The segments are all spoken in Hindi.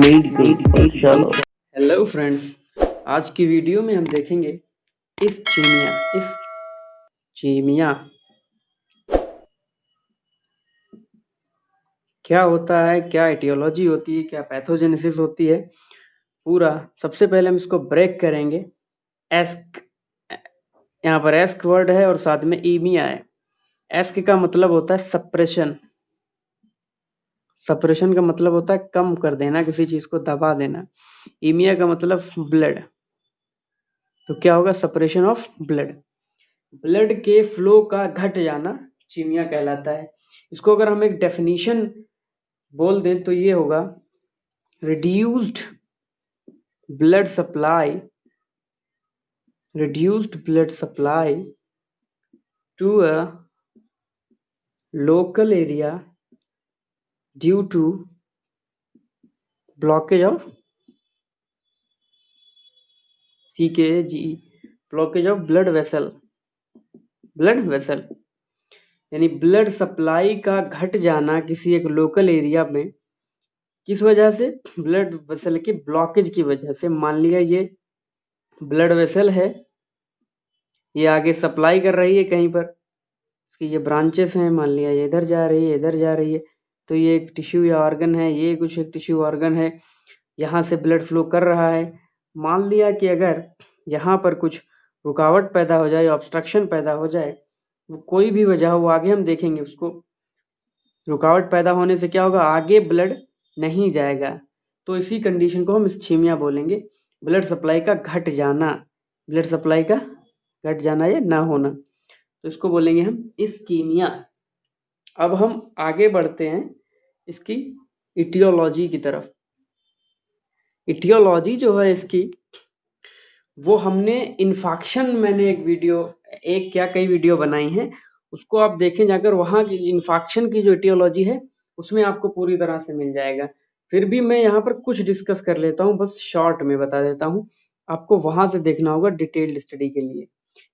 मेडिकल पाठशाला। हेलो फ्रेंड्स, आज की वीडियो में हम देखेंगे इस क्या होता है, क्या एटियोलॉजी होती है, क्या पैथोजेनेसिस होती है, पूरा। सबसे पहले हम इसको ब्रेक करेंगे। एस्क, यहाँ पर एस्क वर्ड है और साथ में ईमिया है। एस्क का मतलब होता है सप्रेशन। सप्रेशन का मतलब होता है कम कर देना, किसी चीज को दबा देना। ईमिया का मतलब ब्लड। तो क्या होगा? Suppression of blood. ब्लड के फ्लो का घट जाना चीमिया कहलाता है। इसको अगर हम एक डेफिनेशन बोल दें तो ये होगा reduced blood supply to a local area due to blockage of CKG, blockage of blood vessel यानी ब्लड सप्लाई का घट जाना किसी एक लोकल एरिया में। किस वजह से? ब्लड वेसल की ब्लॉकेज की वजह से। मान लिया ये ब्लड वेसल है, ये आगे सप्लाई कर रही है कहीं पर, इसकी ये ब्रांचेस हैं, मान लिया ये इधर जा रही है, इधर जा रही है, तो ये एक टिश्यू या ऑर्गन है, ये कुछ एक टिश्यू ऑर्गन है, यहाँ से ब्लड फ्लो कर रहा है। मान लिया कि अगर यहाँ पर कुछ रुकावट पैदा हो जाए, ऑब्स्ट्रक्शन पैदा हो जाए, वो कोई भी वजह हो, आगे हम देखेंगे उसको। रुकावट पैदा होने से क्या होगा? आगे ब्लड नहीं जाएगा। तो इसी कंडीशन को हम इस्कीमिया बोलेंगे। ब्लड सप्लाई का घट जाना, ब्लड सप्लाई का घट जाना या ना होना, तो इसको बोलेंगे हम इस्कीमिया। अब हम आगे बढ़ते हैं इसकी इटियोलॉजी की तरफ। इटियोलॉजी जो है इसकी, वो हमने इन्फेक्शन, मैंने कई वीडियो बनाई हैं, उसको आप देखें जाकर। वहाँ की इन्फेक्शन की जो इटियोलॉजी है उसमें आपको पूरी तरह से मिल जाएगा। फिर भी मैं यहाँ पर कुछ डिस्कस कर लेता हूँ, बस शॉर्ट में बता देता हूँ। आपको वहां से देखना होगा डिटेल्ड स्टडी के लिए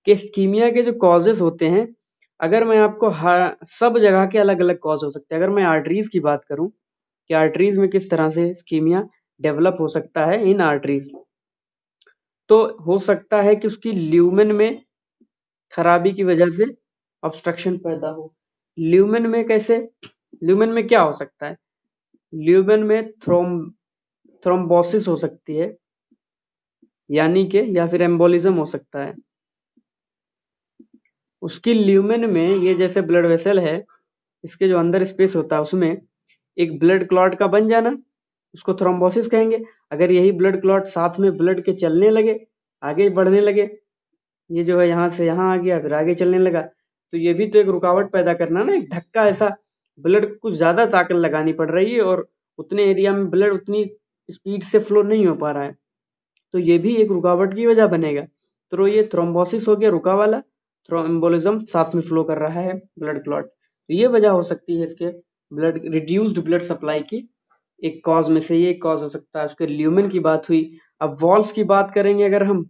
कि इस्कीमिया के जो कॉजेज होते हैं। अगर मैं आपको सब जगह के अलग अलग कॉज हो सकते हैं। अगर मैं आर्टरीज की बात करूं कि आर्टरीज में किस तरह से इस्कीमिया डेवलप हो सकता है इन आर्टरीज, तो हो सकता है कि उसकी ल्यूमेन में खराबी की वजह से ऑब्स्ट्रक्शन पैदा हो। ल्यूमेन में कैसे? ल्यूमेन में क्या हो सकता है? ल्यूमेन में थ्रोम्बोसिस हो सकती है, यानी कि, या फिर एम्बोलिज्म हो सकता है। उसकी ल्यूमेन में ये जैसे ब्लड वेसल है, इसके जो अंदर स्पेस होता है उसमें एक ब्लड क्लॉट का बन जाना, उसको थ्रोम्बोसिस कहेंगे। अगर यही ब्लड क्लॉट साथ में ब्लड के चलने लगे, आगे बढ़ने लगे, ये जो है यहाँ से यहाँ आ गया, फिर आगे चलने लगा, तो ये भी तो एक रुकावट पैदा करना ना, एक धक्का। ऐसा ब्लड को कुछ ज्यादा ताकत लगानी पड़ रही है और उतने एरिया में ब्लड उतनी स्पीड से फ्लो नहीं हो पा रहा है, तो ये भी एक रुकावट की वजह बनेगा। तो ये थ्रोम्बोसिस हो गया, रुका वाला। थ्रोम्बोलिज्म साथ में फ्लो कर रहा है ब्लड क्लॉट, तो ये वजह हो सकती है इसके रिड्यूस्ड ब्लड सप्लाई की। एक कॉज में से ये कॉज हो सकता है। उसके ल्यूमेन की बात हुई। अब वॉल्स की बात करेंगे अगर हम,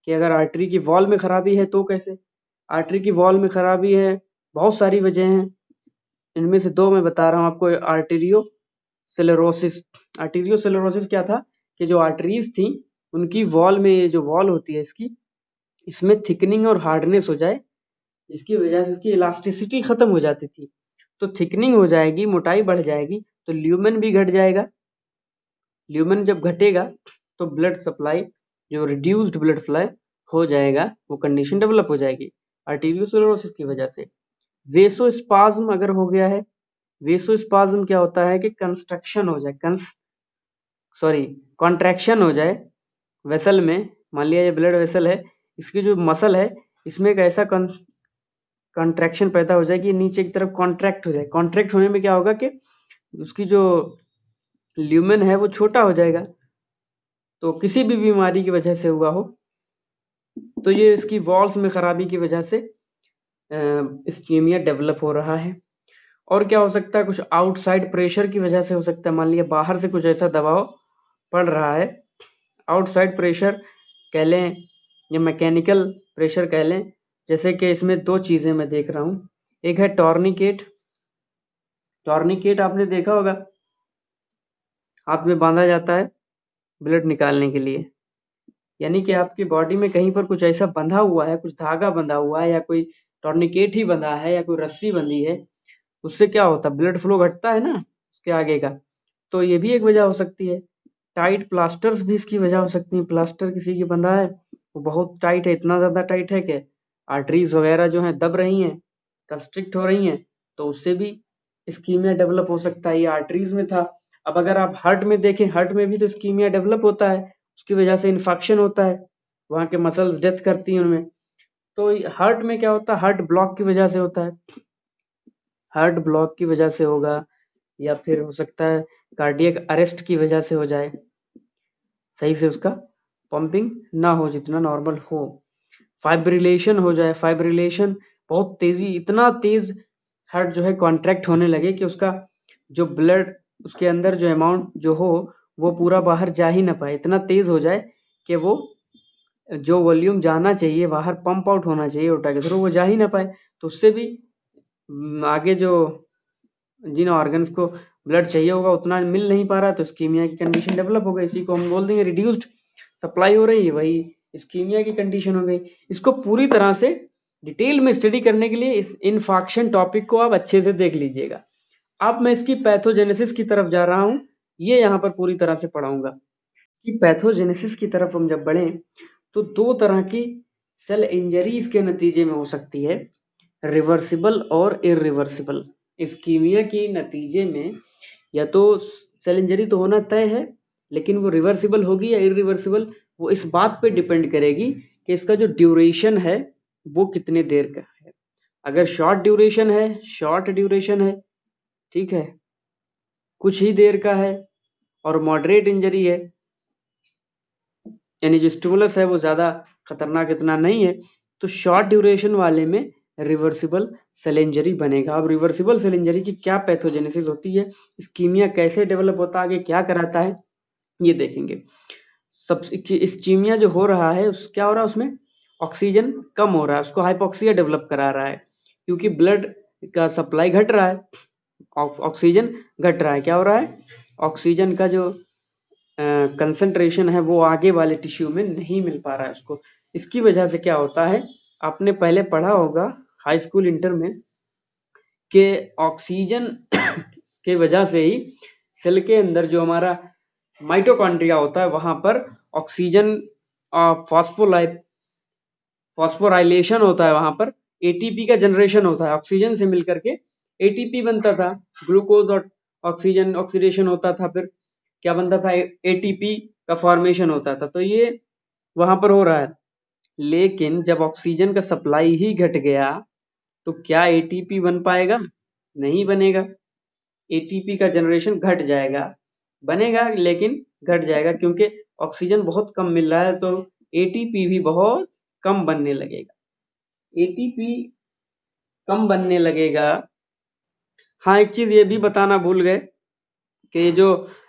कि अगर आर्टरी की वॉल में खराबी है तो कैसे? आर्टरी की वॉल में खराबी है, बहुत सारी वजह हैं, इनमें से दो मैं बता रहा हूँ आपको। आर्टीरियोसेलेरोसिस क्या था कि जो आर्टरीज थी उनकी वॉल में, ये जो वॉल होती है इसकी, इसमें थिकनिंग और हार्डनेस हो जाए, जिसकी वजह से उसकी इलास्टिसिटी खत्म हो जाती थी। तो थिकनिंग हो जाएगी, मोटाई बढ़ जाएगी, तो ल्यूमेन भी घट जाएगा। ल्यूमेन जब घटेगा तो ब्लड सप्लाई, जो रिड्यूस्ड ब्लड फ्लाई हो जाएगा, वो कंडीशन डेवलप हो जाएगी आर्टीरियोस्क्लेरोसिस की वजह से। वेसोस्पाज्म अगर हो गया है, वेसोस्पाज्म क्या होता है कि कंस्ट्रक्शन हो जाए, कॉन्ट्रैक्शन हो जाए वेसल में। मान लिया ये ब्लड वेसल है, इसकी जो मसल है इसमें एक ऐसा कॉन्ट्रैक्शन पैदा हो जाए कि नीचे की तरफ कॉन्ट्रैक्ट हो जाए। कॉन्ट्रैक्ट होने में क्या होगा कि उसकी जो ल्यूमेन है वो छोटा हो जाएगा। तो किसी भी बीमारी की वजह से हुआ हो, तो ये इसकी वॉल्स में खराबी की वजह से इस्कीमिया डेवलप हो रहा है। और क्या हो सकता है? कुछ आउटसाइड प्रेशर की वजह से हो सकता है। मान लिया बाहर से कुछ ऐसा दबाव पड़ रहा है, आउटसाइड प्रेशर कह लें या मैकेनिकल प्रेशर कह लें। जैसे कि इसमें दो चीजें मैं देख रहा हूँ। एक है टॉर्निकेट। टॉर्निकेट आपने देखा होगा, हाथ में बांधा जाता है ब्लड निकालने के लिए। यानी कि आपकी बॉडी में कहीं पर कुछ ऐसा बंधा हुआ है, कुछ धागा बंधा हुआ है या कोई टॉर्निकेट ही बंधा है या कोई रस्सी बंधी है, उससे क्या होता है ब्लड फ्लो घटता है ना उसके आगे का। तो ये भी एक वजह हो सकती है। टाइट प्लास्टर्स भी इसकी वजह हो सकती है। प्लास्टर किसी की बंधा है, वो बहुत टाइट है, इतना ज़्यादा टाइट है कि आर्टरीज वगैरह जो हैं दब रही हैं, कंस्ट्रिक्ट हो रही हैं, तो उससे भी इस्कीमिया डेवलप हो सकता है। ये आर्टरीज में था। अब अगर आप हार्ट में देखें, हार्ट में भी तो इस्कीमिया डेवलप होता है, उसकी वजह से इन्फेक्शन होता है, वहाँ के मसल्स डेथ करती हैं उनमें। तो हार्ट में क्या होता है, हार्ट ब्लॉक की वजह से होता है, हार्ट ब्लॉक की वजह से होगा, या फिर हो सकता है कार्डियक अरेस्ट की वजह से हो जाए, सही से उसका पंपिंग ना हो जितना नॉर्मल हो, फाइब्रिलेशन हो जाए। फाइब्रिलेशन बहुत तेजी, इतना तेज हार्ट जो है कॉन्ट्रैक्ट होने लगे कि उसका जो ब्लड उसके अंदर जो अमाउंट जो हो वो पूरा बाहर जा ही ना पाए, इतना तेज हो जाए कि वो जो वॉल्यूम जाना चाहिए बाहर, पंप आउट होना चाहिए ओटा के थ्रू, वो जा ही ना पाए। तो उससे भी आगे जो जिन ऑर्गन्स को ब्लड चाहिए होगा उतना मिल नहीं पा रहा, तो इस्कीमिया की कंडीशन डेवलप हो गई। इसी को हम बोल देंगे रिड्यूस्ड सप्लाई हो रही है, वही इस्कीमिया की कंडीशन हो गई। इसको पूरी तरह से डिटेल में स्टडी करने के लिए इस इन्फेक्शन टॉपिक को आप अच्छे से देख लीजिएगा। अब मैं इसकी पैथोजेनेसिस की तरफ जा रहा हूं, ये यहाँ पर पूरी तरह से पढ़ाऊंगा कि पैथोजेनेसिस की तरफ हम जब बढ़े तो दो तरह की सेल इंजरी इसके नतीजे में हो सकती है, रिवर्सिबल और इरिवर्सिबल। इस्कीमिया के नतीजे में या तो सेल इंजरी तो होना तय है, लेकिन वो रिवर्सिबल होगी या इरिवर्सिबल, वो इस बात पे डिपेंड करेगी कि इसका जो ड्यूरेशन है वो कितने देर का है। अगर शॉर्ट ड्यूरेशन है, शॉर्ट ड्यूरेशन है, ठीक है, कुछ ही देर का है, और मॉडरेट इंजरी है, यानी जो स्टिमुलस है वो ज्यादा खतरनाक इतना नहीं है, तो शॉर्ट ड्यूरेशन वाले में रिवर्सिबल सेल इंजरी बनेगा। अब रिवर्सिबल सेल इंजरी की क्या पैथोजेनेसिस होती है, इस्कीमिया कैसे डेवलप होता है, आगे क्या कराता है, ये देखेंगे। सब इस्कीमिया जो हो रहा है उस क्या हो रहा है, उसमें ऑक्सीजन कम हो रहा है, उसको हाइपोक्सिया डेवलप करा रहा है, क्योंकि ब्लड का सप्लाई घट रहा है, ऑक्सीजन घट रहा है। क्या हो रहा है, ऑक्सीजन का जो कंसंट्रेशन है वो आगे वाले टिश्यू में नहीं मिल पा रहा है उसको। इसकी वजह से क्या होता है, आपने पहले पढ़ा होगा हाई स्कूल इंटर में कि ऑक्सीजन के वजह से ही सेल के अंदर जो हमारा माइटोकॉन्ड्रिया होता है वहां पर ऑक्सीजन फॉस्फोराइलेशन होता है, वहां पर एटीपी का जनरेशन होता है, ऑक्सीजन से मिलकर के एटीपी बनता था, ग्लूकोज और ऑक्सीजन ऑक्सीडेशन होता था, फिर क्या बनता था, एटीपी का फॉर्मेशन होता था। तो ये वहां पर हो रहा है, लेकिन जब ऑक्सीजन का सप्लाई ही घट गया तो क्या एटीपी बन पाएगा, नहीं बनेगा। एटीपी का जनरेशन घट जाएगा, बनेगा लेकिन घट जाएगा, क्योंकि ऑक्सीजन बहुत कम मिल रहा है, तो एटीपी भी बहुत कम बनने लगेगा। एटीपी कम बनने लगेगा। हाँ, एक चीज ये भी बताना भूल गए कि ये जो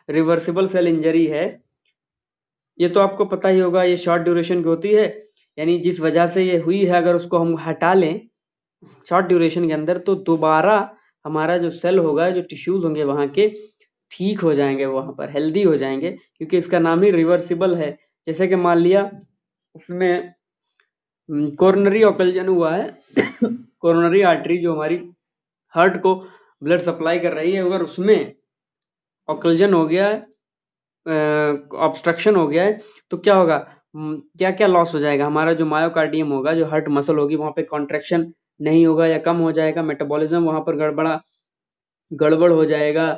रिवर्सिबल सेल इंजरी है, ये तो आपको पता ही होगा, ये शॉर्ट ड्यूरेशन की होती है, यानी जिस वजह से ये हुई है अगर उसको हम हटा लें शॉर्ट ड्यूरेशन के अंदर, तो दोबारा हमारा जो सेल होगा, जो टिश्यूज होंगे वहां के, ठीक हो जाएंगे, वहां पर हेल्दी हो जाएंगे, क्योंकि इसका नाम ही रिवर्सिबल है। जैसे कि मान लिया उसमें कोरोनरी ऑकल्जन हुआ है कोरोनरी आर्टरी जो हमारी हार्ट को ब्लड सप्लाई कर रही है, अगर उसमें ऑकल्जन हो गया है, ऑब्स्ट्रक्शन हो गया है, तो क्या होगा, क्या क्या लॉस हो जाएगा, हमारा जो मायोकार्डियम होगा, जो हार्ट मसल होगी, वहां पे कॉन्ट्रैक्शन नहीं होगा या कम हो जाएगा, मेटाबॉलिज्म वहां पर गड़बड़ हो जाएगा।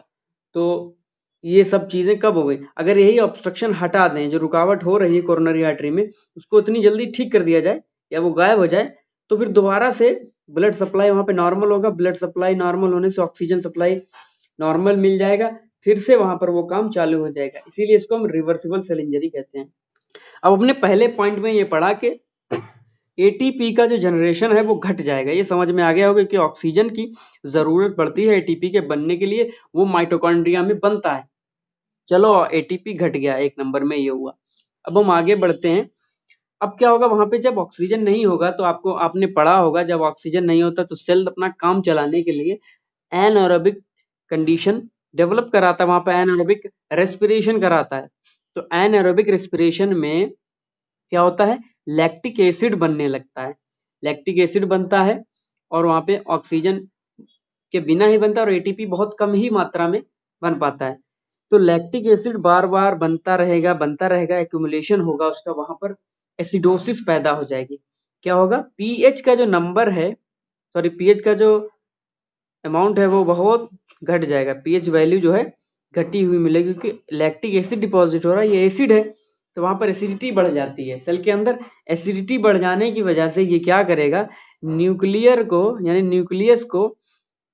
तो ये सब चीजें कब हो गई, अगर यही ऑब्स्ट्रक्शन हटा दें, जो रुकावट हो रही है कोरोनरी आर्टरी में, उसको इतनी जल्दी ठीक कर दिया जाए या वो गायब हो जाए, तो फिर दोबारा से ब्लड सप्लाई वहां पे नॉर्मल होगा। ब्लड सप्लाई नॉर्मल होने से ऑक्सीजन सप्लाई नॉर्मल मिल जाएगा, फिर से वहां पर वो काम चालू हो जाएगा, इसीलिए इसको हम रिवर्सिबल सेल इंजरी कहते हैं। अब अपने पहले पॉइंट में ये पढ़ा कि एटीपी का जो जनरेशन है वो घट जाएगा, ये समझ में आ गया होगा कि ऑक्सीजन की जरूरत पड़ती है एटीपी के बनने के लिए, वो माइटोकॉन्ड्रिया में बनता है। चलो एटीपी घट गया, एक नंबर में ये हुआ। अब हम आगे बढ़ते हैं। अब क्या होगा, वहां पे जब ऑक्सीजन नहीं होगा, तो आपने पढ़ा होगा जब ऑक्सीजन नहीं होता तो सेल अपना काम चलाने के लिए एनएरोबिक कंडीशन डेवलप कराता है, वहां पर एनारोबिक रेस्पिरेशन कराता है। तो एनारोबिक रेस्पिरेशन में क्या होता है, लैक्टिक एसिड बनने लगता है, लैक्टिक एसिड बनता है और वहां पे ऑक्सीजन के बिना ही बनता है और एटीपी बहुत कम ही मात्रा में बन पाता है। तो लैक्टिक एसिड बार बार बनता रहेगा, एक्यूमुलेशन होगा उसका, वहां पर एसिडोसिस पैदा हो जाएगी। क्या होगा, पीएच का जो नंबर है, सॉरी पीएच का जो अमाउंट है वो बहुत घट जाएगा, पीएच वैल्यू जो है घटी हुई मिलेगी, क्योंकि लैक्टिक एसिड डिपॉजिट हो रहा है, ये एसिड है, तो वहां पर एसिडिटी बढ़ जाती है सेल के अंदर। एसिडिटी बढ़ जाने की वजह से ये क्या करेगा, न्यूक्लियर को यानी न्यूक्लियस को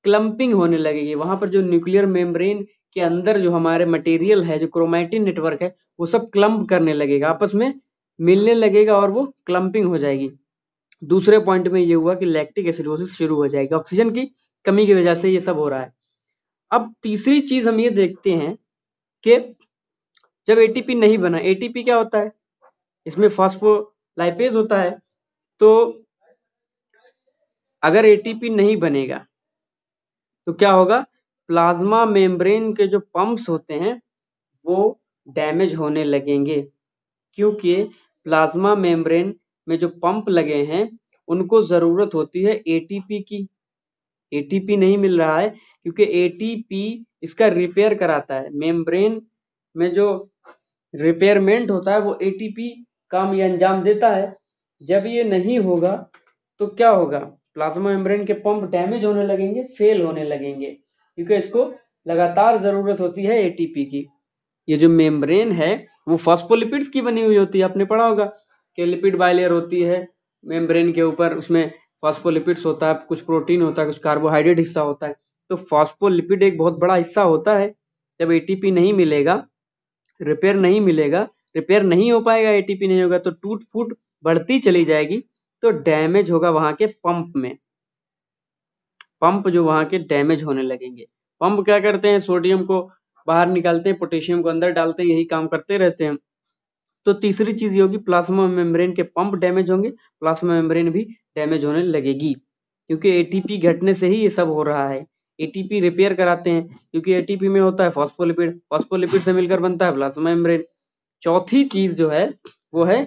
क्लम्पिंग होने लगेगी, वहां पर जो न्यूक्लियर मेम्ब्रेन के अंदर जो हमारे मटेरियल है, जो क्रोमैटिन नेटवर्क है, वो सब क्लम्प करने लगेगा, आपस में मिलने लगेगा और वो क्लम्पिंग हो जाएगी। दूसरे पॉइंट में ये हुआ कि लैक्टिक एसिडोसिस शुरू हो जाएगी, ऑक्सीजन की कमी की वजह से ये सब हो रहा है। अब तीसरी चीज हम ये देखते हैं कि जब एटीपी नहीं बना, एटीपी क्या होता है, इसमें फॉस्फोलाइपेज होता है, तो अगर एटीपी नहीं बनेगा तो क्या होगा, प्लाज्मा मेम्ब्रेन के जो पंप्स होते हैं वो डैमेज होने लगेंगे, क्योंकि प्लाज्मा मेम्ब्रेन में जो पंप लगे हैं उनको जरूरत होती है एटीपी की, एटीपी नहीं मिल रहा है, क्योंकि एटीपी इसका रिपेयर कराता है, मेम्ब्रेन में जो रिपेयरमेंट होता है वो एटीपी काम ये अंजाम देता है। जब ये नहीं होगा तो क्या होगा, प्लाज्मा मेम्ब्रेन के पंप डैमेज होने लगेंगे, फेल होने लगेंगे, क्योंकि इसको लगातार जरूरत होती है एटीपी की। ये जो मेम्ब्रेन है वो फॉस्फोलिपिड्स की बनी हुई होती है, आपने पढ़ा होगा कि लिपिड बाइलेयर होती है मेम्ब्रेन के ऊपर, उसमें फॉस्फोलिपिड्स होता है, कुछ प्रोटीन होता है, कुछ कार्बोहाइड्रेट हिस्सा होता है, तो फॉस्फोलिपिड एक बहुत बड़ा हिस्सा होता है। जब एटीपी नहीं मिलेगा, रिपेयर नहीं मिलेगा, रिपेयर नहीं हो पाएगा, एटीपी नहीं होगा तो टूट फूट बढ़ती चली जाएगी, तो डैमेज होगा वहां के पंप में, पंप जो वहां के डैमेज होने लगेंगे। पंप क्या करते हैं, सोडियम को बाहर निकालते हैं, पोटेशियम को अंदर डालते हैं, यही काम करते रहते हैं। तो तीसरी चीज ये होगी, प्लाज्मा मेम्ब्रेन के पंप डैमेज होंगे, प्लाज्मा मेम्ब्रेन भी डैमेज होने लगेगी, क्योंकि एटीपी घटने से ही ये सब हो रहा है। एटीपी रिपेयर कराते हैं, क्योंकि एटीपी में होता है फॉस्फोलिपिड, फॉस्फोलिपिड से मिलकर बनता है प्लाज्मा मेम्ब्रेन। चौथी चीज जो है वो है,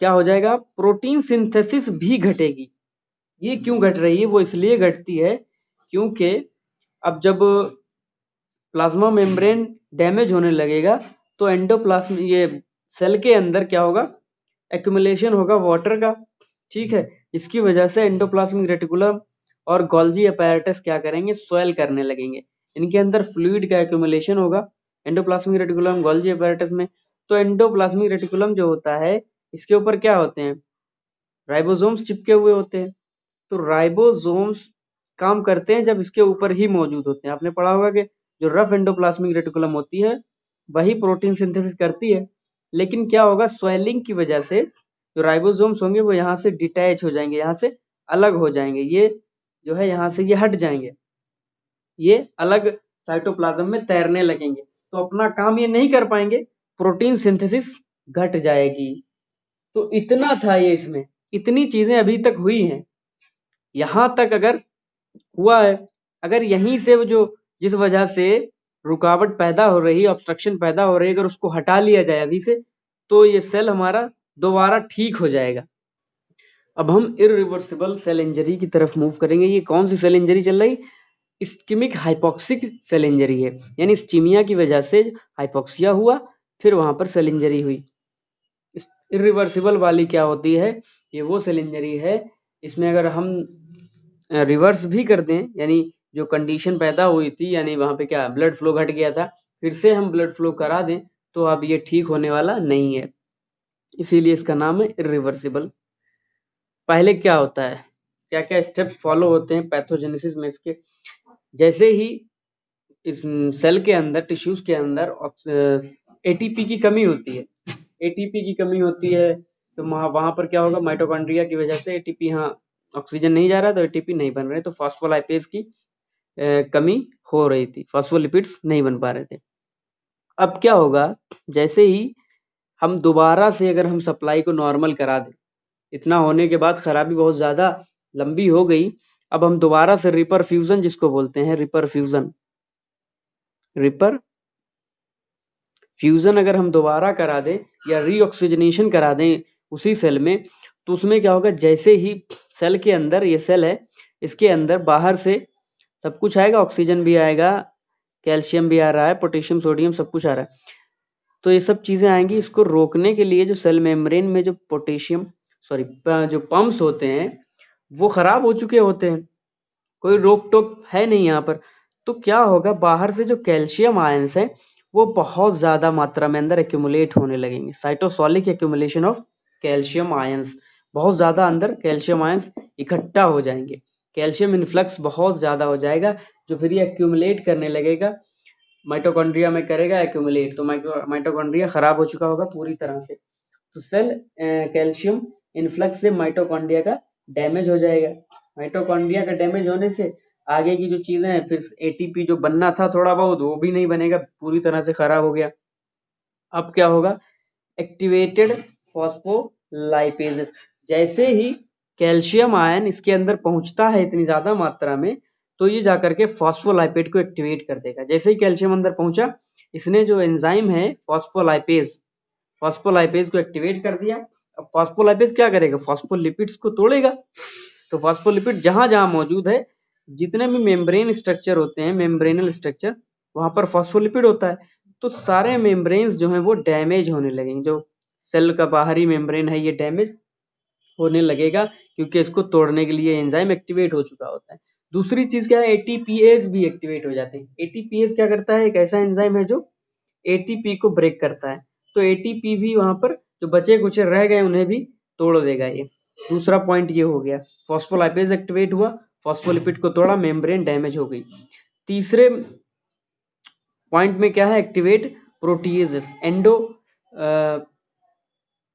क्या हो जाएगा, प्रोटीन सिंथेसिस भी घटेगी। ये क्यों घट रही है, वो इसलिए घटती है क्योंकि अब जब प्लाज्मा मेम्ब्रेन डैमेज होने लगेगा तो एंडोप्लाज्म ये सेल के अंदर क्या होगा, एक्यूमुलेशन होगा वाटर का, ठीक है, इसकी वजह से एंडोप्लाज्मिक रेटिकुलम और गोल्जी अपैरेटस क्या करेंगे, स्वेल करने लगेंगे, इनके अंदर फ्लूइड का एक्यूमुलेशन होगा एंडोप्लाज्मिक रेटिकुलम गोल्जी अपैरेटस में। तो एंडोप्लाज्मिक रेटिकुलम जो होता है इसके ऊपर क्या होते हैं, राइबोसोम्स चिपके हुए होते हैं, तो राइबोसोम्स काम करते हैं जब इसके ऊपर ही मौजूद होते हैं। आपने पढ़ा होगा कि जो रफ एंडोप्लाज्मिक रेटिकुलम होती है वही प्रोटीन सिंथेसिस करती है, लेकिन क्या होगा, स्वेलिंग की वजह से जो राइबोसोम्स होंगे वो यहाँ से डिटैच हो जाएंगे, यहाँ से अलग हो जाएंगे, ये जो है यहाँ से ये हट जाएंगे, ये अलग साइटोप्लाज्म में तैरने लगेंगे, तो अपना काम ये नहीं कर पाएंगे, प्रोटीन सिंथेसिस घट जाएगी। तो इतना था ये, इसमें इतनी चीजें अभी तक हुई हैं, यहां तक अगर हुआ है, अगर यहीं से वो जो जिस वजह से रुकावट पैदा हो रही है, ऑब्स्ट्रक्शन पैदा हो रही है, अगर उसको हटा लिया जाए अभी से, तो ये सेल हमारा दोबारा ठीक हो जाएगा। अब हम इरिवर्सिबल सेल इंजरी की तरफ मूव करेंगे। ये कौन सी सेल इंजरी चल रही, इस्कीमिक हाइपोक्सिक सेल इंजरी है, यानी इस्कीमिया की वजह से हाइपोक्सिया हुआ, फिर वहां पर सेल इंजरी हुई। इरिवर्सिबल वाली क्या होती है, ये वो सेल इंजरी है इसमें अगर हम रिवर्स भी कर दें, यानी जो कंडीशन पैदा हुई थी, यानी वहां पे क्या ब्लड फ्लो घट गया था, फिर से हम ब्लड फ्लो करा दें तो अब ये ठीक होने वाला नहीं है, इसीलिए इसका नाम है इरिवर्सिबल। पहले क्या होता है, क्या क्या स्टेप्स फॉलो होते हैं पैथोजेनेसिस में इसके, जैसे ही इस सेल के अंदर, टिश्यूज के अंदर एटीपी की कमी होती है, एटीपी की कमी होती है, तो वहां पर क्या होगा, माइटोकॉन्ड्रिया की वजह से एटीपी, हाँ ऑक्सीजन नहीं जा रहा तो एटीपी नहीं बन रहे, तो फॉस्फोलाइपेज की कमी हो रही थी, फॉस्फोलिपिड्स नहीं बन पा रहे थे। अब क्या होगा, जैसे ही हम दोबारा से अगर हम सप्लाई को नॉर्मल करा दें, इतना होने के बाद खराबी बहुत ज्यादा लंबी हो गई, अब हम दोबारा से रिपरफ्यूजन जिसको बोलते हैं, रिपरफ्यूजन, रिपर फ्यूजन अगर हम दोबारा करा दें या रीऑक्सीजनेशन करा दें उसी सेल में, तो उसमें क्या होगा, जैसे ही सेल के अंदर, ये सेल है, इसके अंदर बाहर से सब कुछ आएगा, ऑक्सीजन भी आएगा, कैल्शियम भी आ रहा है, पोटेशियम सोडियम सब कुछ आ रहा है। तो ये सब चीजें आएंगी, इसको रोकने के लिए जो सेल मेम्ब्रेन में जो जो पंप्स होते हैं वो खराब हो चुके होते हैं, कोई रोक टोक है नहीं यहाँ पर। तो क्या होगा, बाहर से जो कैल्शियम आयंस है वो बहुत ज्यादा मात्रा में अंदर एक्यूमुलेट होने लगेंगे, cytosolic accumulation of calcium ions, बहुत ज्यादा अंदर कैल्शियम आयंस इकट्ठा हो जाएंगे, कैल्शियम इन्फ्लक्स बहुत ज्यादा हो जाएगा, जो फिर ये एक्यूमुलेट करने लगेगा, माइटोकॉन्ड्रिया में करेगा एक्यूमुलेट, तो माइटोकॉन्ड्रिया खराब हो चुका होगा पूरी तरह से। तो सेल कैल्शियम इन्फ्लक्स से माइटोकॉन्ड्रिया का डैमेज हो जाएगा, माइटोकॉन्ड्रिया का डैमेज होने से आगे की जो चीजें हैं, फिर एटीपी जो बनना था थोड़ा बहुत वो भी नहीं बनेगा, पूरी तरह से खराब हो गया। अब क्या होगा, एक्टिवेटेड फॉस्फोलाइपेजेस, जैसे ही कैल्शियम आयन इसके अंदर पहुंचता है इतनी ज्यादा मात्रा में, तो ये जाकर के फॉस्फोलाइपेट को एक्टिवेट कर देगा। जैसे ही कैल्शियम अंदर पहुंचा, इसने जो एंजाइम है फॉस्फोलाइपेज को एक्टिवेट कर दिया। अब फॉस्फोलाइपेज क्या करेगा, फॉस्फोलिपिड्स को तोड़ेगा। तो फॉस्फोलिपिड जहां जहां मौजूद है, जितने भी मेम्ब्रेन स्ट्रक्चर होते हैं, मेम्ब्रेनल स्ट्रक्चर, वहां पर फॉस्फोलिपिड होता है। तो सारे मेम्ब्रेन्स जो हैं वो डैमेज होने लगेंगे, जो सेल का बाहरी मेम्ब्रेन है ये डैमेज होने लगेगा, क्योंकि इसको तोड़ने के लिए एंजाइम एक्टिवेट हो चुका होता है। दूसरी चीज क्या है, एटीपीएज भी एक्टिवेट हो जाते हैं। एटीपीएज क्या करता है, एक ऐसा एंजाइम है जो एटीपी को ब्रेक करता है, तो एटीपी भी वहां पर जो बचे कुचे रह गए उन्हें भी तोड़ देगा ये। दूसरा पॉइंट ये हो गया, फॉस्फोलाइपेज एक्टिवेट हुआ, फॉस्फोलिपिड को तोड़ा, मेम्ब्रेन डैमेज हो गई। तीसरे पॉइंट में क्या है, एक्टिवेट प्रोटीएजेस,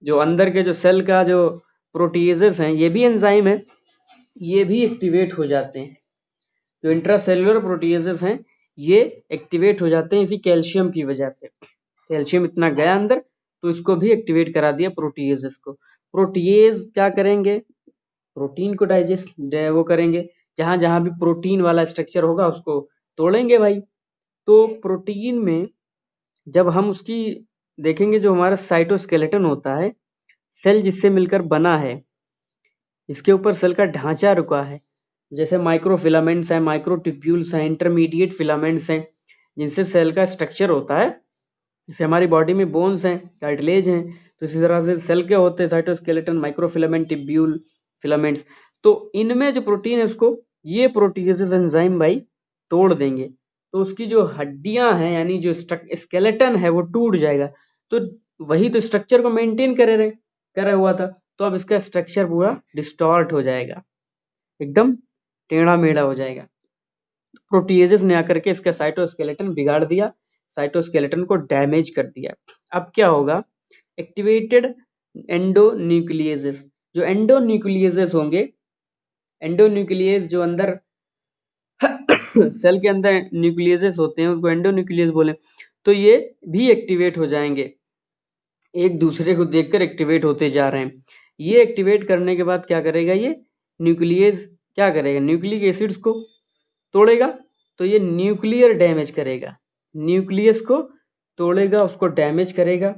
जो अंदर के जो सेल का जो प्रोटीएजेस हैं, ये भी एंजाइम है, ये भी एक्टिवेट हो जाते हैं। जो इंट्रासेल्युलर प्रोटीएजेस हैं ये एक्टिवेट हो जाते हैं इसी कैल्शियम की वजह से। कैल्शियम इतना गया अंदर तो इसको भी एक्टिवेट करा दिया प्रोटीएजेस को। प्रोटीएज क्या करेंगे, प्रोटीन को डाइजेस्ट वो करेंगे, जहां जहां भी प्रोटीन वाला स्ट्रक्चर होगा उसको तोड़ेंगे भाई। तो प्रोटीन में जब हम उसकी देखेंगे, जो हमारा साइटोस्केलेटन होता है, सेल जिससे मिलकर बना है, इसके ऊपर सेल का ढांचा रुका है, जैसे माइक्रोफिलामेंट्स हैं, माइक्रोट्यूब्यूल्स हैं, इंटरमीडिएट फिलामेंट्स हैं, जिनसे सेल का स्ट्रक्चर होता है। जैसे हमारी बॉडी में बोन्स हैं, कार्टिलेज हैं, तो इसी तरह से सेल के होते हैं साइटोस्केलेटन, माइक्रोफिलामेंट, ट्यूब्यूल, फिलामेंट्स। तो इनमें जो प्रोटीन है उसको ये प्रोटीजेस एंजाइम भाई तोड़ देंगे, तो उसकी जो हड्डियां हैं, यानी जो स्केलेटन है वो टूट जाएगा। तो वही तो स्ट्रक्चर को मेंटेन करे हुआ था, तो अब इसका स्ट्रक्चर पूरा डिस्टॉर्ट हो जाएगा, एकदम टेढ़ा मेढ़ा हो जाएगा। प्रोटीएजेस ने आकर के इसका साइटोस्केलेटन बिगाड़ दिया, साइटोस्केलेटन को डैमेज कर दिया। अब क्या होगा, एक्टिवेटेड एंडोन्यूक्लियेजेस, जो एंडोन्यूक्लियेजेस होंगे, एंडोन्यूक्लियस जो अंदर सेल के अंदर न्यूक्लियसेस होते हैं उसको एंडोन्यूक्लियस बोले, तो ये भी एक्टिवेट हो जाएंगे, एक दूसरे को देखकर एक्टिवेट होते जा रहे हैं। ये एक्टिवेट करने के बाद क्या करेगा, ये न्यूक्लियस क्या करेगा, न्यूक्लिक एसिड्स को तोड़ेगा, तो ये न्यूक्लियर डैमेज करेगा, न्यूक्लियस को तोड़ेगा, उसको डैमेज करेगा।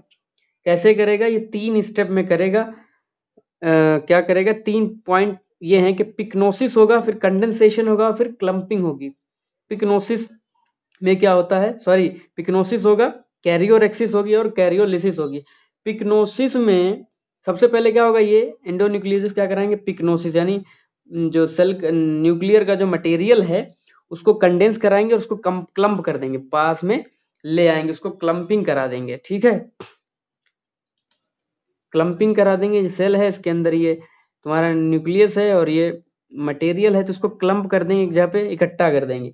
कैसे करेगा, ये 3 स्टेप में करेगा। क्या करेगा, 3 पॉइंट ये हैं कि पिक्नोसिस होगा, फिर कंडेंसेशन होगा, फिर क्लम्पिंग होगी। पिक्नोसिस में क्या होता है, पिक्नोसिस होगा, कैरियोरेक्सिस होगी और कैरियोलिसिस होगी। पिक्नोसिस में सबसे पहले क्या होगा, ये एंडोन्यूक्लियस क्या कराएंगे, पिक्नोसिस, यानी जो सेल न्यूक्लियर का जो मटेरियल है उसको कंडेंस कराएंगे और उसको क्लम्प कर देंगे, पास में ले आएंगे, उसको क्लम्पिंग करा देंगे। ठीक है, क्लम्पिंग करा देंगे। ये सेल है, इसके अंदर ये तुम्हारा न्यूक्लियस है और ये मटेरियल है, तो उसको क्लम्प कर देंगे, एक जगह पे इकट्ठा कर देंगे,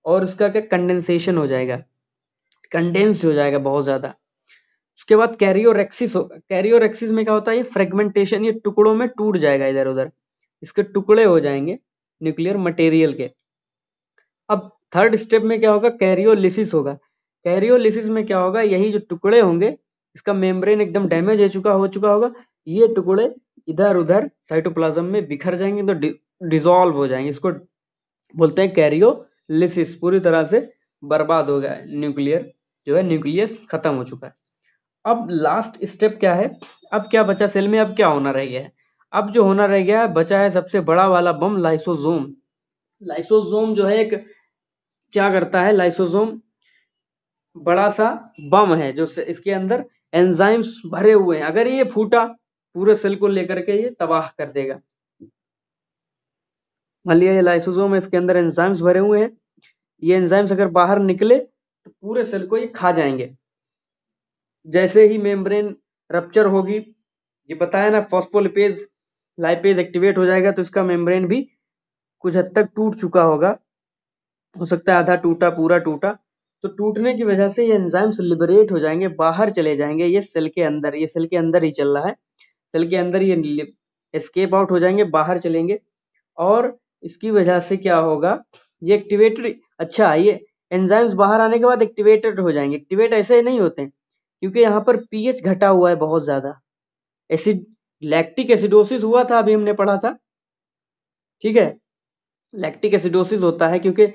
और उसका क्या कंडेंसेशन हो जाएगा, कंडेंस्ड हो जाएगा बहुत ज्यादा। उसके बाद कैरियोरेक्सिस होगा। कैरियोरेक्सिस में क्या होता है, ये फ्रेगमेंटेशन, ये टुकड़ों में टूट जाएगा इधर उधर, इसके टुकड़े हो जाएंगे न्यूक्लियर मटेरियल के। अब थर्ड स्टेप में क्या होगा, कैरियोलिसिस होगा। कैरियोलिसिस में क्या होगा, यही जो टुकड़े होंगे, इसका मेम्ब्रेन एकदम डैमेज हो चुका होगा, ये टुकड़े इधर उधर साइटोप्लाज्म में बिखर जाएंगे, तो डिसॉल्व हो जाएंगे, इसको बोलते हैं कैरियोलिसिस, पूरी तरह से बर्बाद हो गया है, न्यूक्लियर जो है न्यूक्लियस खत्म हो चुका है। अब लास्ट स्टेप क्या है, अब क्या बचा सेल में, अब क्या होना रह गया है, अब जो होना रह गया है बचा है सबसे बड़ा वाला बम, लाइसोसोम। लाइसोसोम जो है एक क्या करता है, लाइसोसोम बड़ा सा बम है जो इसके अंदर एंजाइम्स भरे हुए हैं, अगर ये फूटा पूरे सेल को लेकर के ये तबाह कर देगा। मान लिया ये लाइसोसोम है, इसके अंदर एंजाइम्स भरे हुए हैं, ये एंजाइम्स अगर बाहर निकले तो पूरे सेल को ये खा जाएंगे। जैसे ही मेम्ब्रेन रप्चर होगी, ये बताया ना फॉस्फोलिपेज लाइपेज एक्टिवेट हो जाएगा, तो इसका मेम्ब्रेन भी कुछ हद तक टूट चुका होगा, हो सकता है आधा टूटा पूरा टूटा। तो टूटने की वजह से ये एंजाइम्स लिबरेट हो जाएंगे, बाहर चले जाएंगे, ये सेल के अंदर, ये सेल के अंदर ही चल रहा है, सेल के अंदर ये एस्केप आउट हो जाएंगे, बाहर चलेंगे। और इसकी वजह से क्या होगा, ये एक्टिवेटेड, अच्छा ये एंजाइम्स बाहर आने के बाद एक्टिवेटेड हो जाएंगे। एक्टिवेट ऐसे नहीं होते हैं क्योंकि यहाँ पर पीएच घटा हुआ है बहुत ज्यादा, एसिड लैक्टिक एसिडोसिस हुआ था, अभी हमने पढ़ा था, ठीक है। लैक्टिक एसिडोसिस होता है क्योंकि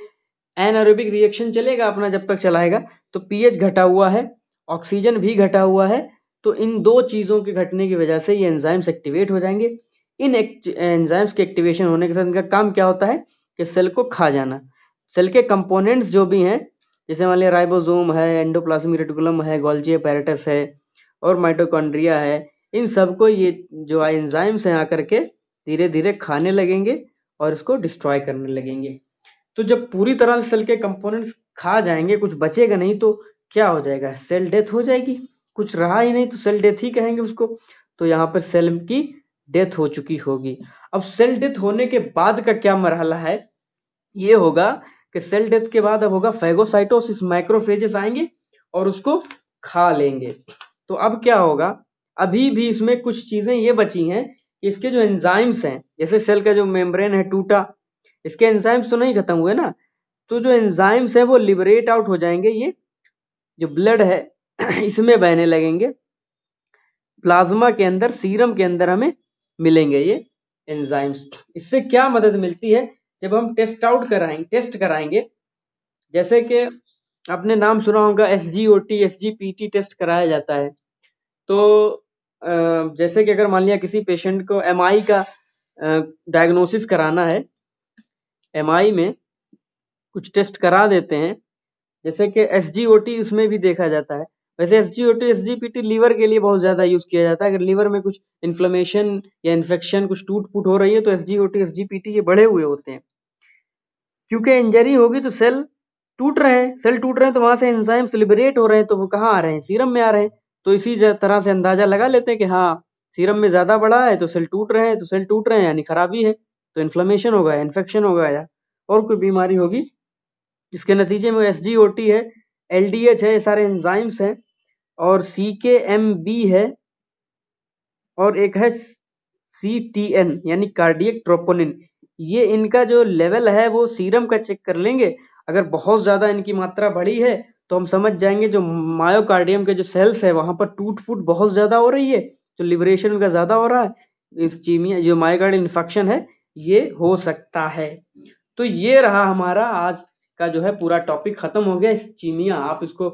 एनारोबिक रिएक्शन चलेगा अपना जब तक चलाएगा, तो पीएच घटा हुआ है, ऑक्सीजन भी घटा हुआ है, तो इन दो चीजों के घटने की वजह से ये एंजाइम्स एक्टिवेट हो जाएंगे। इन एंजाइम्स के एक्टिवेशन होने के साथ इनका काम क्या होता है कि सेल को खा जाना। सेल के कंपोनेंट्स जो भी हैं, जैसे मान लिया राइबोसोम है, एंडोप्लाज्मिक रेटिकुलम है, गोल्जी अपैरेटस है और माइटोकॉन्ड्रिया है, इन सबको ये जो एंजाइम्स हैं आकर के धीरे धीरे खाने लगेंगे और इसको डिस्ट्रॉय करने लगेंगे। तो जब पूरी तरह से सेल के कंपोनेंट्स खा जाएंगे, कुछ बचेगा नहीं, तो क्या हो जाएगा, सेल डेथ हो जाएगी, कुछ रहा ही नहीं तो सेल डेथ ही कहेंगे उसको। तो यहाँ पर सेल की डेथ हो चुकी होगी। अब सेल डेथ होने के बाद का क्या मरहला है, ये होगा कि सेल डेथ के बाद अब होगा फैगोसाइटोसिस, माइक्रोफेजेस आएंगे और उसको खा लेंगे। तो अब क्या होगा, अभी भी इसमें कुछ चीजें ये बची हैं कि इसके जो एंजाइम्स हैं, जैसे सेल का जो मेम्ब्रेन है टूटा, इसके एंजाइम्स तो नहीं खत्म हुए ना, तो जो एंजाइम्स है वो लिबरेट आउट हो जाएंगे, ये जो ब्लड है इसमें बहने लगेंगे, प्लाज्मा के अंदर, सीरम के अंदर हमें मिलेंगे ये एंजाइम्स। इससे क्या मदद मिलती है, जब हम टेस्ट कराएंगे, जैसे कि आपने नाम सुना होगा SGOT SGPT टेस्ट कराया जाता है। तो जैसे कि अगर मान लिया किसी पेशेंट को MI का डायग्नोसिस कराना है, MI में कुछ टेस्ट करा देते हैं, जैसे कि SGOT उसमें भी देखा जाता है। वैसे SGOT SGPT लीवर के लिए बहुत ज्यादा यूज किया जाता है, अगर लीवर में कुछ इन्फ्लेमेशन या इन्फेक्शन, कुछ टूट फूट हो रही है, तो SGOT SGPT ये बढ़े हुए होते हैं। क्योंकि इंजरी होगी तो सेल टूट रहे हैं, सेल टूट रहे हैं तो वहां से एंजाइम्स लिबरेट हो रहे हैं, तो वो कहाँ आ रहे हैं, सीरम में आ रहे हैं। तो इसी तरह से अंदाजा लगा लेते हैं कि हाँ सीरम में ज्यादा बढ़ा है तो सेल टूट रहे हैं, तो सेल टूट रहे हैं यानी खराबी है, तो इन्फ्लेमेशन होगा, इन्फेक्शन होगा या और कोई बीमारी होगी। इसके नतीजे में SGOT है, LDH है, ये सारे एंजाइम्स हैं, और CKMB है, और एक है CTN यानी कार्डियक ट्रोपोनिन। ये इनका जो लेवल है वो सीरम का चेक कर लेंगे, अगर बहुत ज्यादा इनकी मात्रा बढ़ी है तो हम समझ जाएंगे जो मायोकार्डियम के जो सेल्स है वहां पर टूट फूट बहुत ज्यादा हो रही है, जो लिबरेशन उनका ज्यादा हो रहा है, इस्चीमिया जो मायोकार्डियल इन्फेक्शन है ये हो सकता है। तो ये रहा हमारा आज का जो है पूरा टॉपिक, खत्म हो गया इस्चीमिया। आप इसको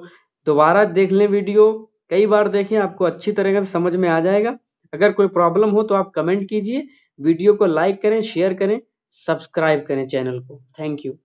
दोबारा देख लें, वीडियो कई बार देखें, आपको अच्छी तरह से समझ में आ जाएगा। अगर कोई प्रॉब्लम हो तो आप कमेंट कीजिए, वीडियो को लाइक करें, शेयर करें, सब्सक्राइब करें चैनल को। Thank you.